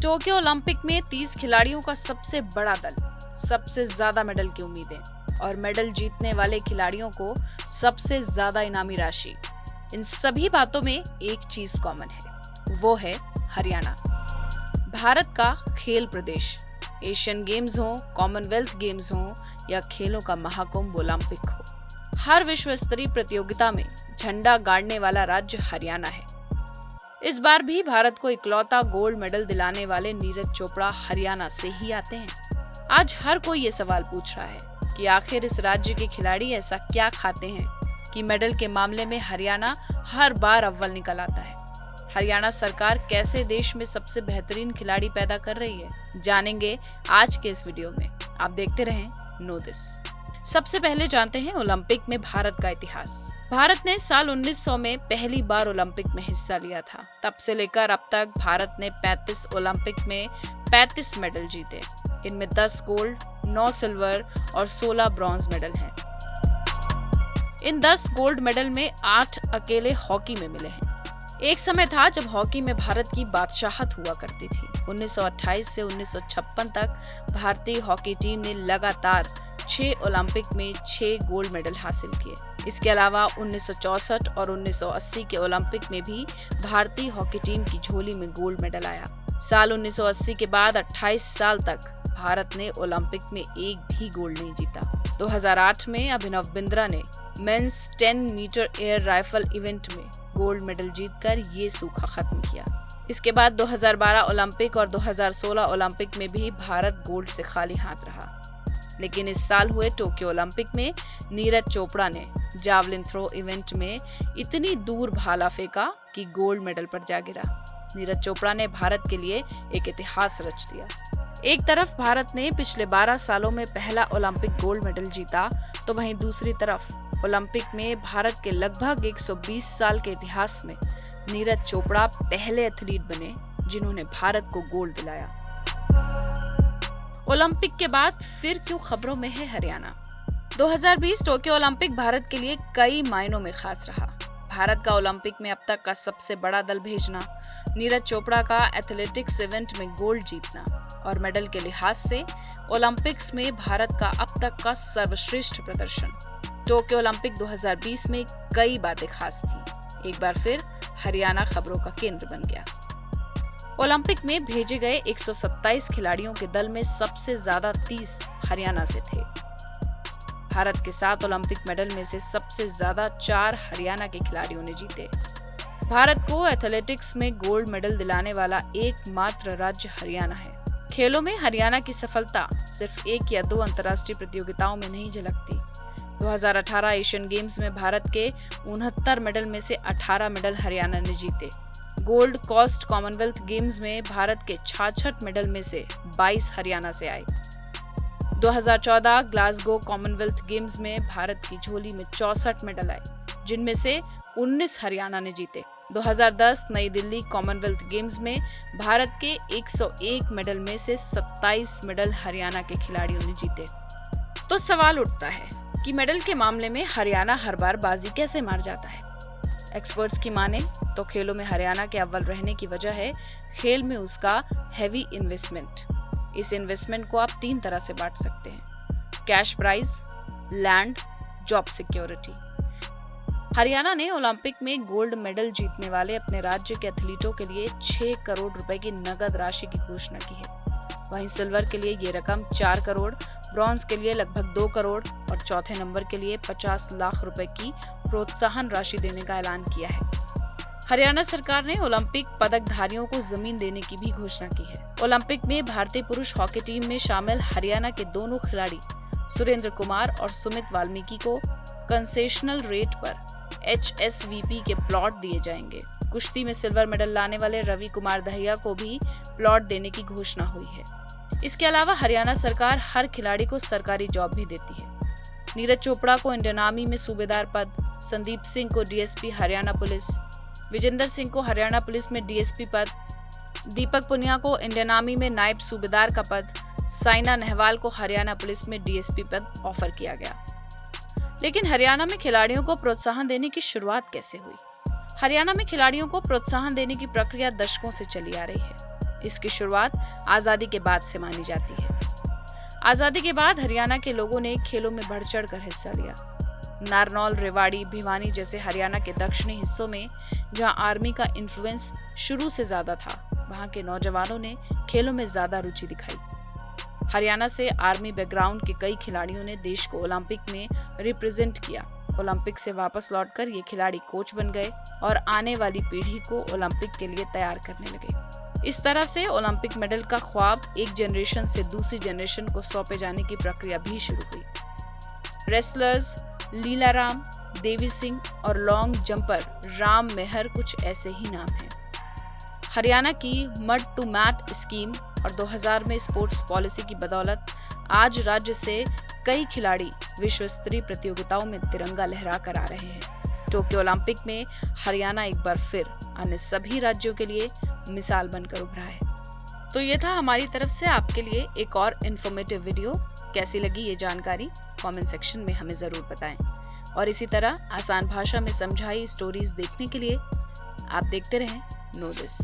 Tokyo Olympic में 30 खिलाड़ियों का सबसे बड़ा दल, सबसे ज्यादा मेडल की उम्मीदें और मेडल जीतने वाले खिलाड़ियों को सबसे ज्यादा इनामी राशि। इन सभी बातों में एक चीज कॉमन है, वो है हरियाणा। भारत का खेल प्रदेश, एशियन गेम्स हो, कॉमनवेल्थ गेम्स हो या खेलों का महाकुंभ ओलंपिक हो, हर विश्व स्तरीय प्रतियोगिता में झंडा गाड़ने वाला राज्य हरियाणा है। इस बार भी भारत को इकलौता गोल्ड मेडल दिलाने वाले नीरज चोपड़ा हरियाणा से ही आते हैं। आज हर कोई ये सवाल पूछ रहा है कि आखिर इस राज्य के खिलाड़ी ऐसा क्या खाते हैं कि मेडल के मामले में हरियाणा हर बार अव्वल निकल आता है। हरियाणा सरकार कैसे देश में सबसे बेहतरीन खिलाड़ी पैदा कर रही है, जानेंगे आज के इस वीडियो में। आप देखते रहें नो दिस। सबसे पहले जानते हैं ओलंपिक में भारत का इतिहास। भारत ने साल 1900 में पहली बार ओलंपिक में हिस्सा लिया था। तब से लेकर अब तक भारत ने 35 ओलंपिक में 35 मेडल जीते। इनमें 10 गोल्ड, 9 सिल्वर और 16 ब्रॉन्ज मेडल हैं। इन 10 गोल्ड मेडल में 8 अकेले हॉकी में मिले हैं। एक समय था जब हॉकी में भारत की बादशाहत हुआ करती थी। 1928 से 1956 तक भारतीय हॉकी टीम ने लगातार 6 ओलंपिक में 6 गोल्ड मेडल हासिल किए। इसके अलावा 1964 और 1980 के ओलंपिक में भी भारतीय हॉकी टीम की झोली में गोल्ड मेडल आया। साल 1980 के बाद 28 साल तक भारत ने ओलंपिक में एक भी गोल्ड नहीं जीता। 2008 में अभिनव बिंद्रा ने men's 10 metre air rifle event में गोल्ड मेडल जीतकर ये सूखा खत्म किया। इसके बाद 2012 ओलंपिक और 2016 ओलंपिक में भी भारत गोल्ड से खाली हाथ रहा। लेकिन इस साल हुए टोक्यो ओलंपिक में नीरज चोपड़ा ने जावलिन थ्रो इवेंट में इतनी दूर भाला फेंका कि गोल्ड मेडल पर जा गिरा। नीरज चोपड़ा ने भारत के लिए एक इतिहास रच दिया। एक तरफ भारत ने पिछले 12 सालों में पहला ओलंपिक गोल्ड मेडल जीता, तो वहीं दूसरी तरफ ओलंपिक में भारत के लगभग 120 साल के इतिहास में नीरज चोपड़ा पहले एथलीट बने जिन्होंने भारत को गोल्ड दिलाया। ओलंपिक के बाद फिर क्यों खबरों में है हरियाणा? 2020 टोक्यो ओलंपिक भारत के लिए कई मायनों में खास रहा। भारत का ओलंपिक में अब तक का सबसे बड़ा दल भेजना, नीरज चोपड़ा का एथलेटिक्स इवेंट में गोल्ड जीतना और मेडल के लिहाज से ओलंपिक्स में भारत का अब तक का सर्वश्रेष्ठ प्रदर्शन। टोक्यो ओलंपिक 2020 में कई बातें खास थी। एक बार फिर हरियाणा खबरों का केंद्र बन गया। ओलंपिक में भेजे गए 127 खिलाड़ियों के दल में सबसे ज्यादा 30 हरियाणा से थे। भारत के 7 ओलंपिक मेडल में से सबसे ज्यादा 4 हरियाणा के खिलाड़ियों ने जीते। भारत को एथलेटिक्स में गोल्ड मेडल दिलाने वाला एकमात्र राज्य हरियाणा है। खेलों में हरियाणा की सफलता सिर्फ 1 या 2 अंतर्राष्ट्रीय प्रतियोगिताओं में नहीं झलकती। 2018 एशियन गेम्स में भारत के 69 मेडल में से 18 मेडल हरियाणा ने जीते। गोल्ड कोस्ट कॉमनवेल्थ गेम्स में भारत के 66 मेडल में से 22 हरियाणा से आए। 2014 ग्लासगो कॉमनवेल्थ गेम्स में भारत की झोली में 64 मेडल आए, जिनमें से 19 हरियाणा ने जीते। 2010 नई दिल्ली कॉमनवेल्थ गेम्स में भारत के 101 मेडल में से 27 मेडल हरियाणा के खिलाड़ियों ने जीते। तो सवाल उठता है कि मेडल के मामले में हरियाणा हर बार बाजी कैसे मार जाता है? एक्सपर्ट्स की माने तो खेलों में हरियाणा के अव्वल रहने की वजह है खेल में उसका हेवी इन्वेस्टमेंट। इस इन्वेस्टमेंट को आप 3 तरह से बांट सकते हैं: cash prize, land, job security. Haryana ने ओलंपिक में गोल्ड मेडल जीतने वाले अपने राज्य के एथलीटों के लिए 6 करोड़ रुपए की नगद राशि की घोषणा की है। वहीं सिल्वर के लिए ये रकम 4 करोड़, ब्रॉन्ज के लिए लगभग 2 करोड़ और चौथे नंबर के लिए 50 लाख रुपए की प्रोत्साहन राशि देने का ऐलान किया है। हरियाणा सरकार ने ओलंपिक पदकधारियों को जमीन देने की भी घोषणा की है। ओलंपिक में भारतीय पुरुष हॉकी टीम में शामिल हरियाणा के दोनों खिलाड़ी सुरेंद्र कुमार और सुमित वाल्मीकि को कंसेशनल रेट पर HSVP के प्लॉट दिए जाएंगे। कुश्ती में सिल्वर मेडल लाने वाले रवि कुमार दहिया को भी प्लॉट देने की घोषणा हुई है। इसके अलावा हरियाणा सरकार हर खिलाड़ी को सरकारी जॉब भी देती है। नीरज चोपड़ा को इंडियन आर्मी में सूबेदार पद, संदीप सिंह को DSP हरियाणा पुलिस, विजेंद्र सिंह को हरियाणा पुलिस में DSP पद, दीपक पुनिया को इंडियन आर्मी में नायब सूबेदार का पद, साइना नेहवाल को हरियाणा पुलिस में DSP पद ऑफर किया गया। लेकिन हरियाणा में खिलाड़ियों को प्रोत्साहन देने की शुरुआत कैसे हुई? हरियाणा में खिलाड़ियों को प्रोत्साहन देने की प्रक्रिया दशकों से चली आ रही है। इसकी शुरुआत आजादी के बाद से मानी जाती है। आजादी के बाद हरियाणा के लोगों ने खेलों में बढ़ चढ़कर हिस्सा लिया। नारनौल, रेवाड़ी, भिवानी जैसे हरियाणा के दक्षिणी हिस्सों में जहां आर्मी का इन्फ्लुएंस शुरू से ज्यादा था, वहां के नौजवानों ने खेलों में ज्यादा रुचि दिखाई। हरियाणा से आर्मी बैकग्राउंड के कई खिलाड़ियों ने देश को ओलंपिक में रिप्रेजेंट किया। ओलंपिक से वापस लौटकर ये खिलाड़ी कोच बन गए और आने वाली पीढ़ी को ओलंपिक के लिए तैयार करने लगे। इस तरह से ओलंपिक मेडल का ख्वाब एक जनरेशन से दूसरी जनरेशन को सौंपे जाने की प्रक्रिया भी शुरू हुई। रेसलर्स लीलाराम, देवी सिंह और लॉन्ग जंपर राम मेहर कुछ ऐसे ही नाम हैं। हरियाणा की मड टू मैट स्कीम और 2000 में स्पोर्ट्स पॉलिसी की बदौलत आज राज्य से कई खिलाड़ी विश्व स्तरीय प्रतियोगिताओं में तिरंगा लहरा कर आ रहे हैं। टोक्यो ओलंपिक में हरियाणा एक बार फिर अन्य सभी राज्यों के लिए मिसाल बनकर उभरा है। तो ये था हमारी तरफ से आपके लिए एक और इन्फॉर्मेटिव वीडियो। कैसी लगी ये जानकारी कमेंट सेक्शन में हमें जरूर बताएं। और इसी तरह आसान भाषा में समझाई स्टोरीज देखने के लिए आप देखते रहें नो दिस।